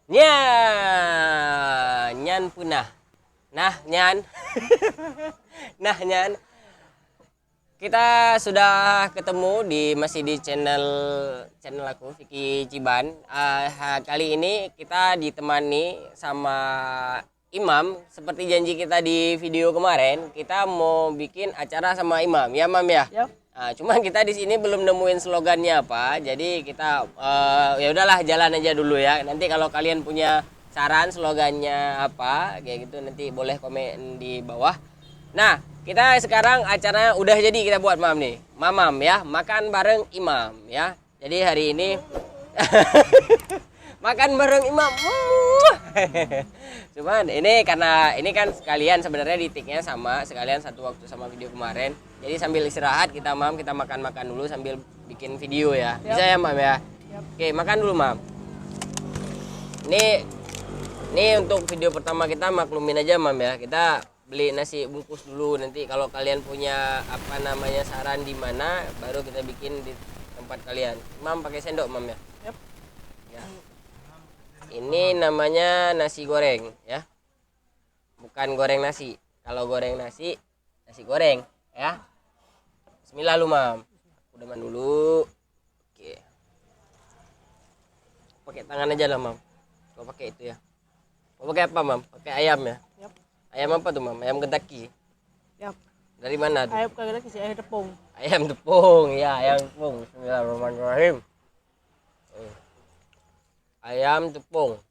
Nya, nyan punah. Nah, nyan. Nah, nyan. Kita sudah ketemu masih di channel aku Vicky Ciban. Kali ini kita ditemani sama Imam. Seperti janji kita di video kemarin, kita mau bikin acara sama Imam. Ya, Mam ya? Yap. Cuma kita di sini belum nemuin slogannya apa, jadi kita ya udahlah jalan aja dulu ya. Nanti kalau kalian punya saran slogannya apa, kayak gitu nanti boleh komen di bawah. Nah, kita sekarang acaranya udah jadi kita buat Mam nih, Mamam ya, makan bareng Imam ya. Jadi hari ini makan bareng Imam. Cuman ini karena ini kan sekalian sebenarnya titiknya sama, sekalian satu waktu sama video kemarin. Jadi sambil istirahat kita makan-makan dulu sambil bikin video ya. Bisa ya Mam ya? Yap. Oke, makan dulu Mam. Ini untuk video pertama kita maklumin aja Mam ya. Kita beli nasi bungkus dulu, nanti kalau kalian punya apa namanya saran di mana baru kita bikin di tempat kalian. Mam pakai sendok Mam ya? Yap. Ya. Ini namanya nasi goreng ya. Bukan goreng nasi. Kalau goreng nasi, nasi goreng ya. Bismillah lu Mam. Udah man dulu. Oke. Pakai tangan aja lah Mam. Kalau pakai itu ya. Mau pakai apa Mam? Pakai ayam ya? Yap. Ayam apa tuh Mam? Ayam Kentucky. Yap. Dari mana tuh? Ayam kagak lagi sih ayam tepung. Ayam tepung, ya ayam tepung. Bismillahirrahmanirrahim. Ayam tepung.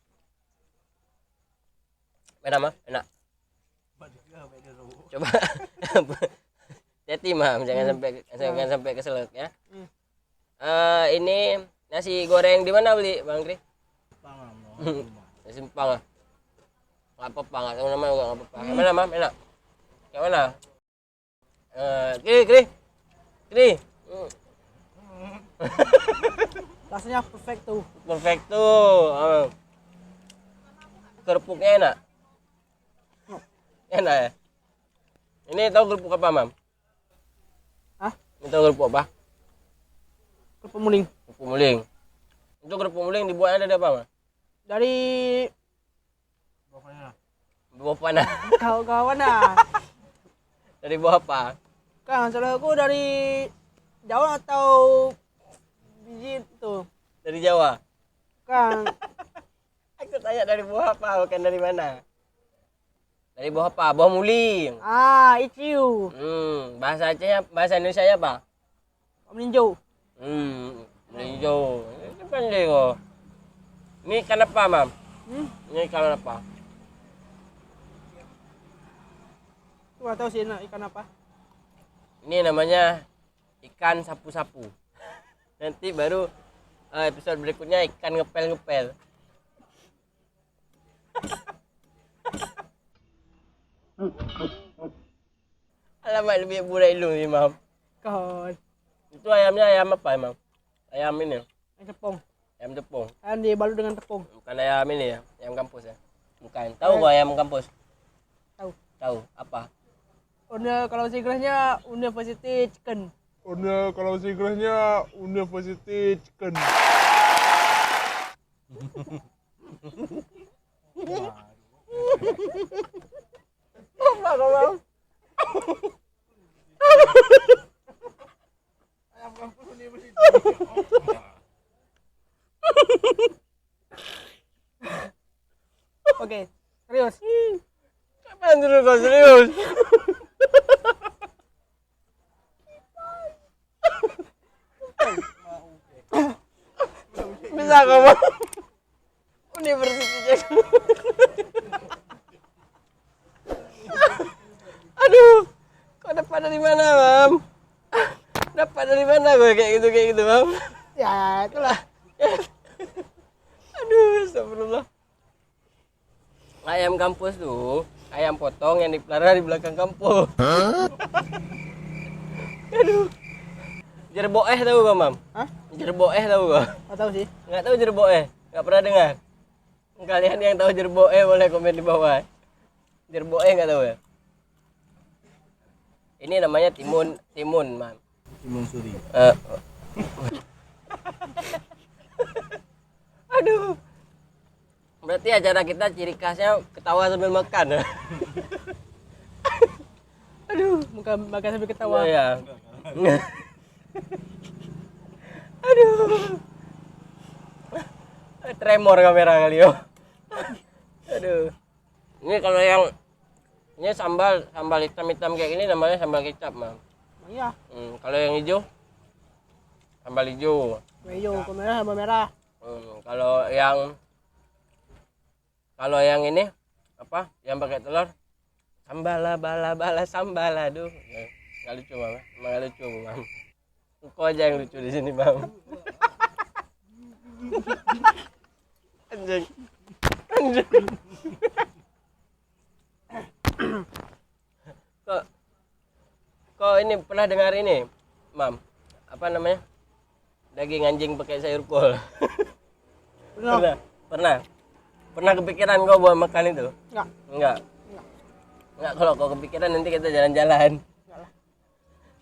Enak mah? Enak. Coba. Hati Mam, jangan sampai keselak ya. Ini nasi goreng di mana beli Bang Kri? Nasi Simpang. Enggak apa-apa, enggak tahu namanya juga enggak apa-apa. Yang mana Mam? Enak. Yang mana? Kri. Rasanya perfect tuh. Perfect tuh. Kerupuknya enak. Enak ya. Ini tahu kerupuk apa Mam? Hah? Ini tahu kerupuk apa? Kerupuk muling. Kerupuk muling. Itu kerupuk muling dibuatnya dari apa Mam? Dari Buah panah. kawan-kawan dah. Dari buah apa? Kang, salah aku dari Jawa atau biji tuh. Dari Jawa. Kang, Aku tanya dari buah apa, bukan dari mana. Dari buah apa? Buah muling. iciu. Bahasa Aceh, bahasa Indonesia apa? Meninjau. Meninjau. Itu pandai kok. Ini ikan apa, Mam? Ini ikan apa? Aku nggak tahu sih nak ikan apa. Ini namanya ikan sapu-sapu. Nanti baru episode berikutnya ikan ngepel-ngepel. Alamak lebih burai dulu nih, Mam. Kawan. Itu ayamnya ayam apa, Mam? Ayam ini. Ayam tepung. Ayam tepung. Ayam dibalut dengan tepung. Bukan ayam ini ya, ayam kampus ya. Bukan. Tahu gak ayam kampus? Tahu. Tahu. Apa? Kalau Inggrisnya University Chicken. Kalau Inggrisnya University Chicken. Apa kau, Mam? Ayam kampus University. Oke, serius. Kapan dulu kau serius? Bisa kau, Mam? Universitas. Aduh, kau dapat dari mana, Mam? Dapat dari mana gue kayak gitu, Mam? Ya, itulah. Aduh, astagfirullah. Ayam kampus tuh, ayam potong yang dipelihara di belakang kampus. Aduh. Jerboeh tahu gak, Mam? Hah? Jerboeh tahu gak? Nggak tahu sih. Nggak tahu jerboeh? Nggak pernah dengar? Kalian yang tahu jerboeh boleh komen di bawah. Jerboeh nggak tahu ya? Ini namanya timun, Mam. Timun suri. Aduh. Berarti acara kita ciri khasnya ketawa sambil makan. Aduh, makan sambil ketawa. Iya. Aduh. Tremor kamera kali yo. Aduh. Ini kalau yang ini sambal hitam-hitam kayak gini namanya sambal kecap, Mam. Iya. Kalau yang hijau sambal hijau. Hijau, merah sama merah. Kalau yang ini apa? Yang pakai telur sambala bala sambal, aduh. Enggak lucu, Mam. Emang nggak lucu, Mam. Kau aja yang lucu di sini, Mam. Anjing. Kok ini pernah dengar ini, Mam? Apa namanya? Daging anjing pakai sayur kol. Pernah kepikiran kau buat makan itu? Enggak. Kalau kau kepikiran nanti kita jalan-jalan.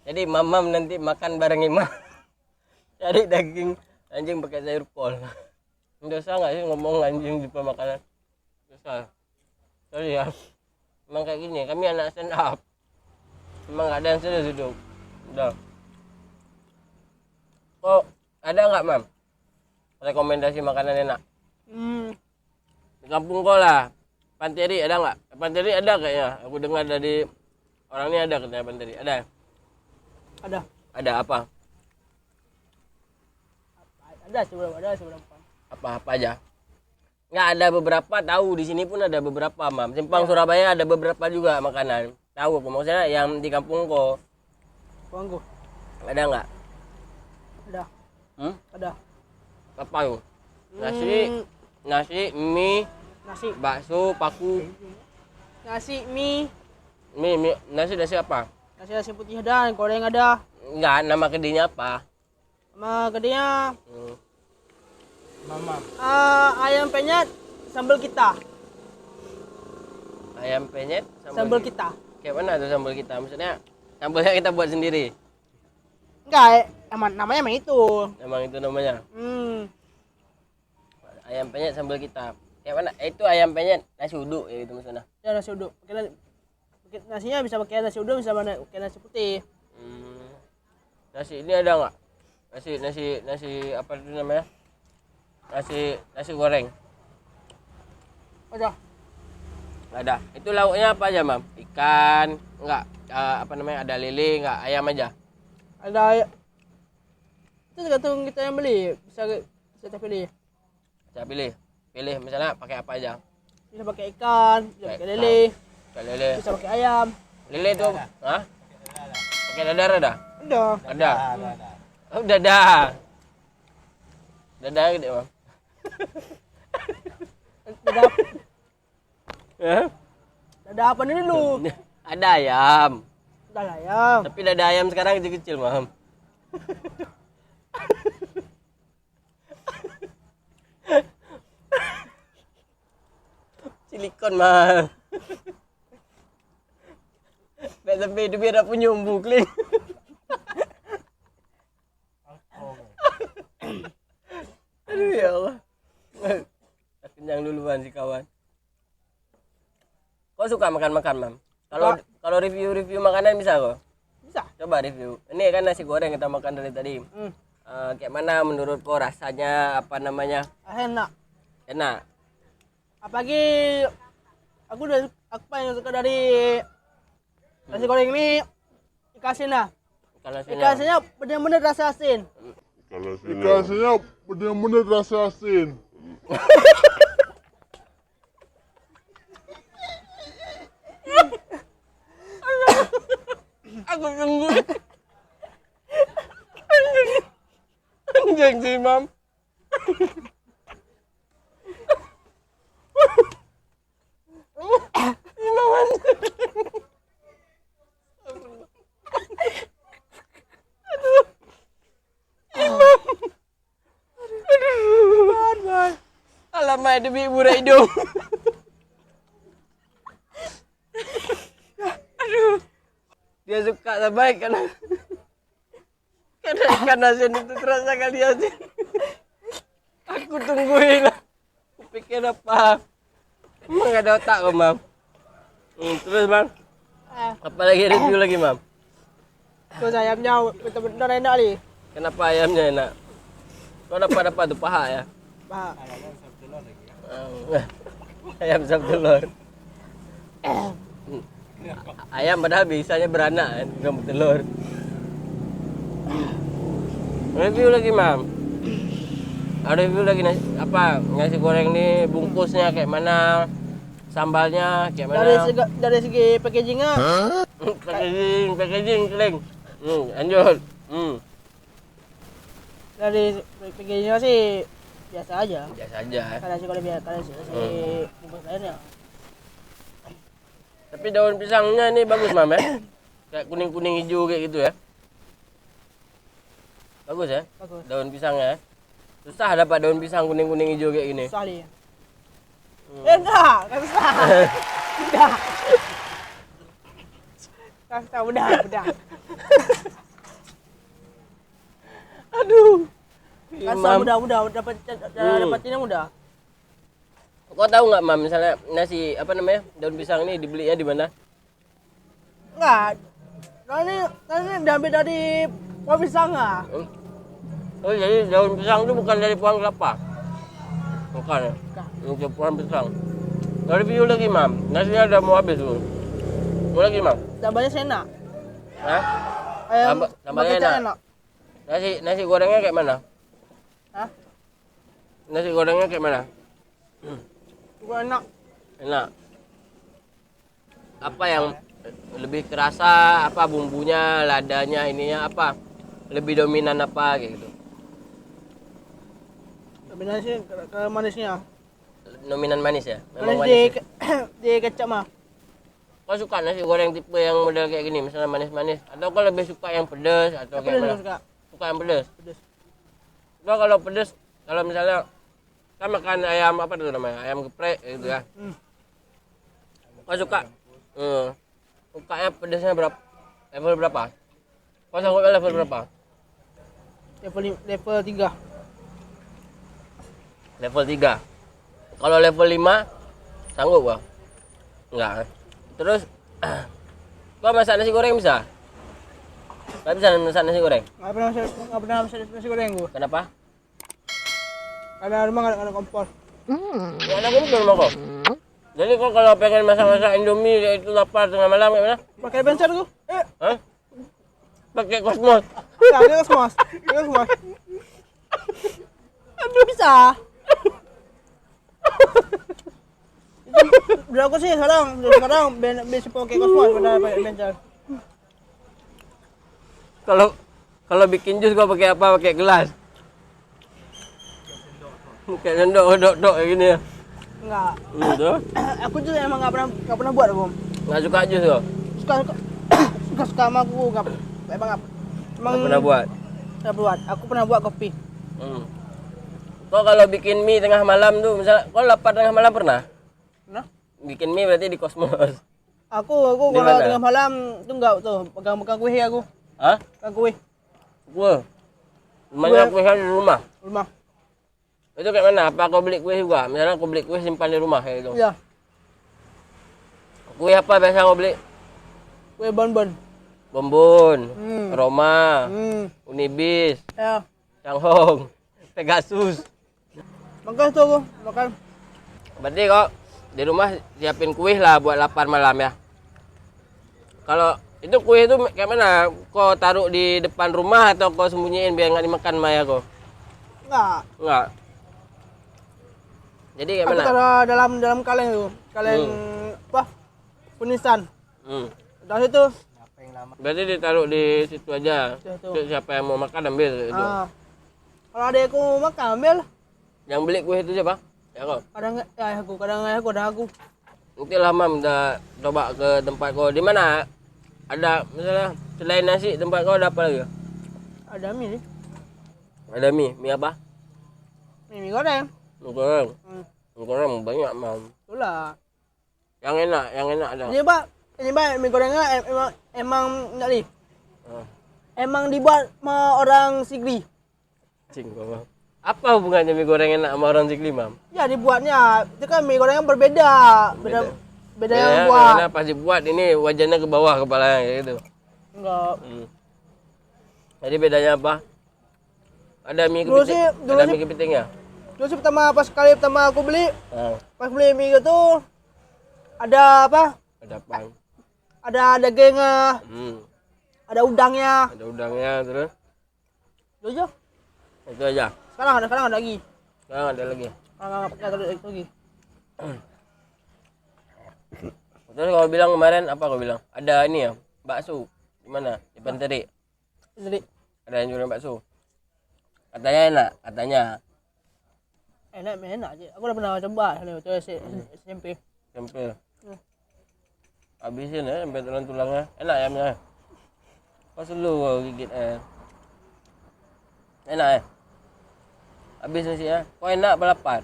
Jadi mamam nanti makan bareng Imam. Cari daging anjing pakai sayur kol. Dosa nggak sih ngomong anjing di pemakanan? Dosa. Sorry ya. Emang kayak gini, kami anak stand up. Emang nggak ada yang serius hidup. Udah. Kok ada nggak, Mam? Rekomendasi makanan enak? Di kampung kau lah. Panteri ada nggak? Panteri ada kayaknya. Aku dengar dari orang ini ada katanya panteri. Ada? Ada. Ada apa? Ada sebelum. Apa aja? Nggak, ada beberapa tahu, di sini pun ada beberapa, Mam. Simpang Surabaya ada beberapa juga makanan. Tahu aku maksudnya yang di kampung kau. Kampungku. Ada nggak? Ada. Ada. Apa tuh? Nasi, mie, Nasi. bakso, paku. Nasi, mie. Mie, nasi apa? Nasi putih ada, goreng ada. Enggak, nama kedainya apa? Sama gedenya Mama. ayam penyet sambal kita. Ayam penyet Sambal kita. Kayak mana tuh sambal kita? Maksudnya sambalnya kita buat sendiri. Enggak, namanya emang itu. Emang itu namanya. Ayam penyet sambal kita. Kayak mana? Itu ayam penyet nasi uduk ya gitu maksudnya. Ya nasi uduk. Nasinya bisa pakai nasi uduk, bisa pakai nasi putih. Nasi ini ada nggak? Nasi apa itu namanya? Nasi goreng. Ada. Nggak ada. Itu lauknya apa aja, Mam? Ikan, enggak, apa namanya? Ada lele, enggak, ayam aja. Ada. Itu tergantung kita yang beli. Bisa kita pilih. Saya pilih misalnya pakai apa aja? Bisa pakai ikan, bisa pakai lele, Pakai lele. bisa pakai ayam. Lele itu, hah? Pakai dadar ada? Udah. Ada. Oh, dadah. Dadah gede, Mam. Ada apa nih lu? Ada ayam. Ada ayam. Tapi dada ayam sekarang kecil-kecil, Mam. Silikon, Mam. Biar sampai itu biar punya umbu kling. Aduh ya Allah. Kenyang duluan si kawan. Kau suka makan-makan, Mam? Kalau review makanan bisa kok? Bisa. Coba review. Ini kan nasi goreng kita makan dari tadi. Kayak mana menurut kau rasanya, apa namanya? Enak. Enak. Apalagi aku paling suka dari nasi goreng ini ikan asinnya. Ikan asinnya benar-benar rasa asin. Ikannya benar-benar rasa asin. Aku tunggu. Anjing sih, Mam. Alamak, demi burai hidung. Aduh. Dia suka terbaik karena ikan asin itu terasa kali asin. Aku tungguin lah. pikir apa? Emang gak ada otak kok, Mam. Terus, Mam. Apa lagi review lagi, Mam? Terus ayamnya betul-betul enak nih. Kenapa ayamnya enak? Kau dapat apa tuh paha ya? Pak. Ayam sap telur. Ayam padahal biasanya beranak kan, bukan bertelur. Review lagi, Mam. Ada review lagi nasi goreng nih bungkusnya kayak mana? Sambalnya kayak mana? Dari segi packagingnya, packaging keling. Lanjut. dari packagingnya sih biasa aja. Biasa aja. Karena sih kalau biasa bungkus lainnya. Tapi daun pisangnya ini bagus, Mam ya. Kayak kuning-kuning hijau kayak gitu ya. Bagus ya? Bagus. Daun pisangnya. Susah dapat daun pisang kuning-kuning hijau kayak gini. Susah nih. Enggak susah. Udah. Udah. Aduh. Kasar udah dapat ini udah. Kau tahu nggak, Mam, misalnya nasi daun pisang ini dibelinya di mana? Enggak. Ini diambil dari pohon pisang ah. Oh, jadi daun pisang itu bukan dari pohon kelapa? Bukan ya? Untuk pohon pisang. Kalau review lagi, Mam. Nasinya udah mau habis tuh. Mau lagi, Mam? Sambalnya enak. Hah? Sambalnya enak. Nasi gorengnya kayak mana? Hah? Nasi gorengnya kayak mana? Juga enak. Enak. Apa yang lebih kerasa? Apa bumbunya, ladanya, ininya apa? Lebih dominan apa kayak gitu? Dominan sih ke manisnya. Dominan manis ya? Manis Memang manis. di kecap mah. Kau suka nasi goreng tipe yang model kayak gini, misalnya manis-manis? Atau kau lebih suka yang pedas atau kayak mana? Suka. Suka yang pedas? Pedas. Kau kalau pedas, kalau misalnya kan makan ayam apa tuh namanya? Ayam geprek gitu ya. Kau suka? Sukanya pedasnya berapa? Level berapa? Kau sanggup level berapa? Level 3. Level 3. Kalau level 5 sanggup gua? Enggak. Terus kau masak nasi goreng bisa? Enggak bisa masak nasi goreng. Enggak pernah masak nasi goreng gua. Kenapa? Karena rumah enggak ada kompor. Ya ada kompor rumah kau. Jadi kau kalau pengen masak-masak Indomie itu lapar tengah malam kayak mana? Pakai bensin gua. Hah? Pakai Cosmos. Pakai Cosmos. Aduh bisa. Udah aku sih sekarang bisa pakai Cosmos pada pakai bensin. Kalau bikin jus kau pakai apa? Pakai gelas. Kayak sendok kayak gini ya. Enggak. Tuh. Aku juga emang enggak pernah buat aku. Enggak suka jus kau? Suka sama aku enggak emang Pernah buat. Enggak buat. Aku pernah buat kopi. Kau kalau bikin mie tengah malam tuh, misalnya kau lapar tengah malam pernah? Nah, Bikin mie berarti di Cosmos. aku Di kalau mana? tengah malam tuh enggak tuh pegang kue aku. Hah? Pegang kue. Kue. Rumahnya kue kan di rumah. Rumah. Itu kayak mana? Apa kau beli kue juga? Misalnya kau beli kue simpan di rumah kayak gitu. Iya, Kue apa biasa kau beli? kue bonbon. Bombon, Roma, Unibis, Ya, Changhong, Pegasus. makan tuh aku, makan. Berarti kok di rumah siapin kue lah buat lapar malam ya. Kalau itu kue itu kayak mana? Kau taruh di depan rumah atau kau sembunyiin biar nggak dimakan Maya kau? Enggak. Jadi kayak Aku mana? taruh dalam kaleng tuh, kaleng apa? Punisan. Dari situ. Berarti ditaruh di situ aja. Situ. Terus siapa yang mau makan ambil itu. Kalau adekku makan ambil. Yang beli kue itu siapa? Ya kau. Kadang ayahku, kadang aku. Nanti lah Mam udah coba ke tempat kau. Di mana? Ada misalnya selain nasi tempat kau ada apa lagi? Ada mie nih. Ada mie apa? Mie goreng. Mie goreng. Mie goreng banyak Mam. Itulah. Yang enak ada. Ini Pak, mie gorengnya emang enggak nih. Ah. Emang dibuat sama orang Sigri. Cing kau. Apa hubungannya mie goreng enak sama orang Zikli, Mam? Ya dibuatnya, itu kan mie gorengnya berbeda. Beda yang Ya, buat. karena pas dibuat ini wajannya ke bawah kepalanya kayak gitu. Enggak. Jadi bedanya apa? Ada mie Dulu kepiting, sih- dulu ada sih- mie kepitingnya. Terus pertama aku beli, Nah, pas beli mie itu ada apa? ada apa? Ada dagingnya, ada udangnya. Ada udangnya terus. Itu aja. Itu aja. Sekarang ada lagi. Sekarang ada lagi. Sekarang nggak pakai ada lagi. Terus kau bilang kemarin apa kau bilang? Ada ini ya, bakso. Di mana? Di Panteri. Jadi Ada yang jualan bakso. Katanya enak, katanya. enak aja. Aku udah pernah coba waktu SMP. Sempil. Habisin ya sampai tulang-tulangnya. Enak ya ayamnya. Kau selalu kau gigit Enak ya? Habis nasi ya. Kau enak balapan.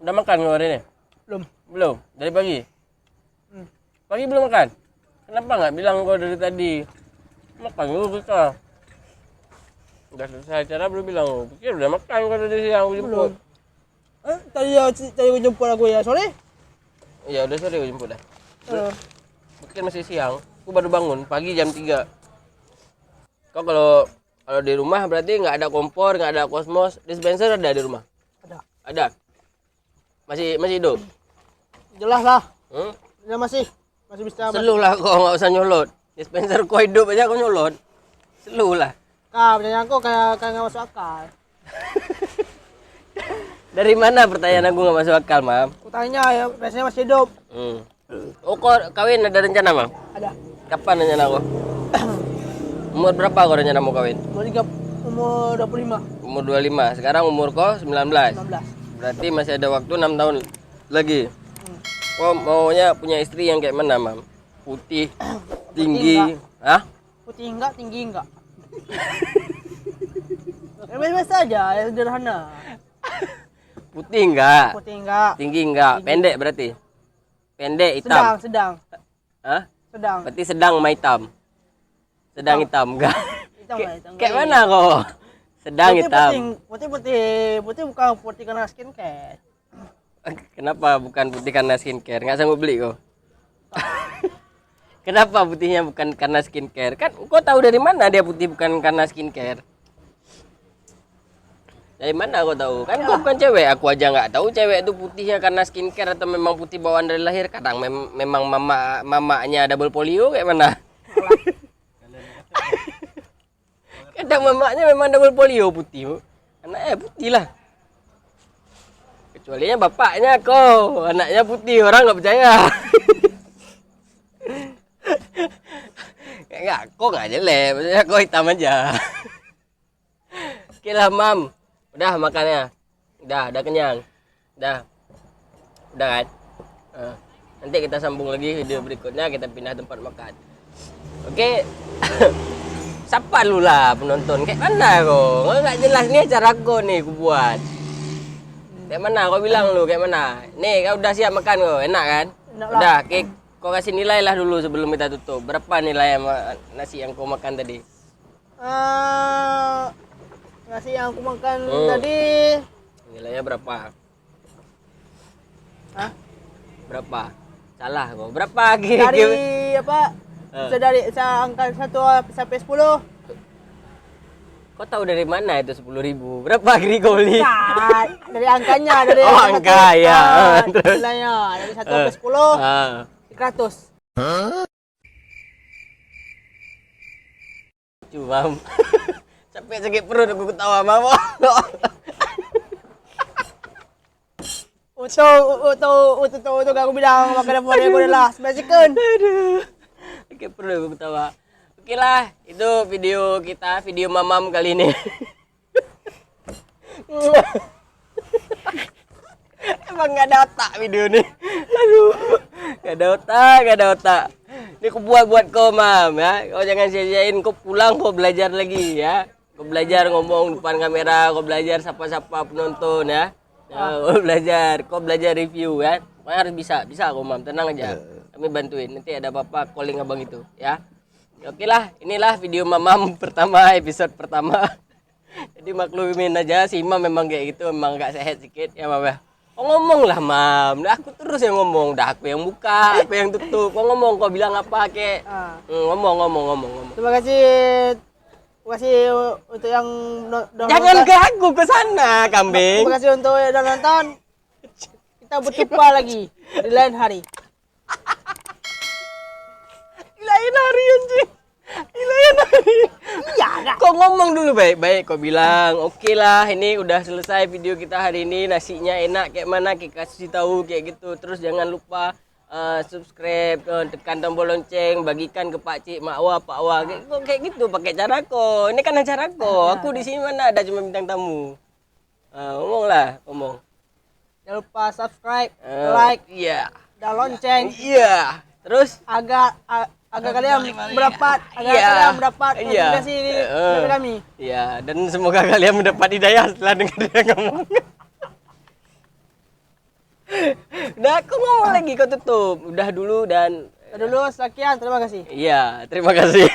Udah makan kau hari ini? Belum. Belum? Dari pagi? Pagi belum makan? Kenapa nggak bilang kau dari tadi? Makan dulu kita. Udah selesai acara belum bilang. Pikir udah makan kau dari siang aku jemput. Tadi aku jemput aku ya sore. Iya udah sore aku jemput dah. Eh, Pikir masih siang. Aku baru bangun pagi jam 3. Kau kalau di rumah berarti nggak ada kompor, nggak ada kosmos, dispenser ada di rumah? ada. Ada. Masih hidup? Jelas lah. Hmm? Ya masih bisa. Selu lah kau nggak usah nyolot. Dispenser kau hidup aja kau nyolot. Selu lah. Pertanyaan aku kayak nggak masuk akal. Dari mana pertanyaan aku nggak masuk akal, Mam? Aku tanya ya, biasanya masih hidup. Oh, kau kawin ada rencana, Mam? Ada. Kapan rencana kau? Umur berapa kau rencana mau kawin? Umur 25, Umur 25. Sekarang umur kau 19. 19. Berarti masih ada waktu 6 tahun lagi. Kau maunya punya istri yang kayak mana, Mam? Putih, tinggi, hah? Putih enggak, tinggi enggak. Yang biasa aja, yang sederhana. Putih enggak? Putih enggak. Tinggi enggak? Pendek berarti? Pendek hitam. Sedang. Hah? Sedang. Berarti sedang sama hitam. Sedang hitam enggak? Hitam lah, hitam. Kayak mana kok? Sedang hitam. Putih bukan putih karena skincare. Kenapa bukan putih karena skincare? Nggak sanggup beli kok. Kenapa putihnya bukan karena skincare? Kan kau tahu dari mana dia putih bukan karena skincare? Dari mana kau tahu? Kan kau bukan cewek, aku aja nggak tahu cewek itu putihnya karena skincare atau memang putih bawaan dari lahir. Kadang memang mamanya double polio kayak mana? Kadang mamanya memang double polio putih. Anaknya putih lah. Kecualinya bapaknya kau, anaknya putih, orang nggak percaya. Enggak, kok nggak jelek, maksudnya kok hitam aja. Oke lah, Mam. Udah makannya. Udah kenyang. Udah kan? Nanti kita sambung lagi video berikutnya, kita pindah tempat makan. Oke. Sapa lu lah penonton, kayak mana kok? Nggak jelas nih acara kau nih aku buat. Kayak mana? Kau bilang lu kayak mana? Nih, kau udah siap makan kau, enak kan? Enak lah. Udah, kau kasih nilai lah dulu sebelum kita tutup. Berapa nilai nasi yang kau makan tadi? Nasi yang aku makan Oh. tadi. Nilainya berapa? Hah? Berapa? Salah kau. Berapa? Dari apa? Saya angka 1 sampai 10. Kau tahu dari mana itu 10.000? Berapa kiri kau beli? Nah, dari angkanya, dari Oh, angka, ya. Nilainya dari 1 sampai 10, 300. Cuma sampai sakit perut aku ketawa mama. Untuk aku bilang makan apa dia aku adalah sebaikkan. Aduh. Sakit perut aku ketawa. Oke lah, itu video kita, video mamam kali ini. Emang nggak ada otak video nih. Aduh, nggak ada otak. Ini aku buat kau, Mam, ya. Kau jangan sia-siain, kau pulang kau belajar lagi ya. Kau belajar ngomong depan kamera, kau belajar sapa-sapa penonton ya. Kau belajar review ya. Pokoknya harus bisa kau, Mam, tenang aja. Kami bantuin. Nanti ada bapak calling abang itu ya. Oke lah, inilah video mamam pertama, episode pertama. Jadi maklumin aja si Imam memang kayak gitu, memang agak sehat sedikit ya Mam ya. Kau ngomong lah Mam, nah, aku terus yang ngomong, dah aku yang buka, aku yang tutup. Kau ngomong, kau bilang apa kek? Ah. Ngomong. Terima kasih untuk yang udah Jangan nonton. ganggu ke sana, kambing. Terima kasih untuk yang udah nonton. Kita berjumpa lagi di lain hari. Lain hari anjing. Lain hari. Iya, enggak. Kau ngomong dulu baik-baik, kau bilang, "Oke lah, ini udah selesai video kita hari ini, nasinya enak kayak mana, kita kasih tahu kayak gitu. Terus jangan lupa subscribe, tekan tombol lonceng, bagikan ke Pak Cik, Mak Wah, Pak Wah." Kayak gitu pakai cara kau. Ini kan acara kau. Aku di sini mana ada cuma bintang tamu. Ngomong. Jangan lupa subscribe, like, Iya. dan lonceng Iya. Terus agar kalian mendapat Iya. notifikasi dari kami. Iya, dan semoga kalian mendapat hidayah setelah dengar dia ngomong. Udah, aku ngomong lagi, kau tutup. Udah dulu dan Dulu sekian, terima kasih. iya, terima kasih.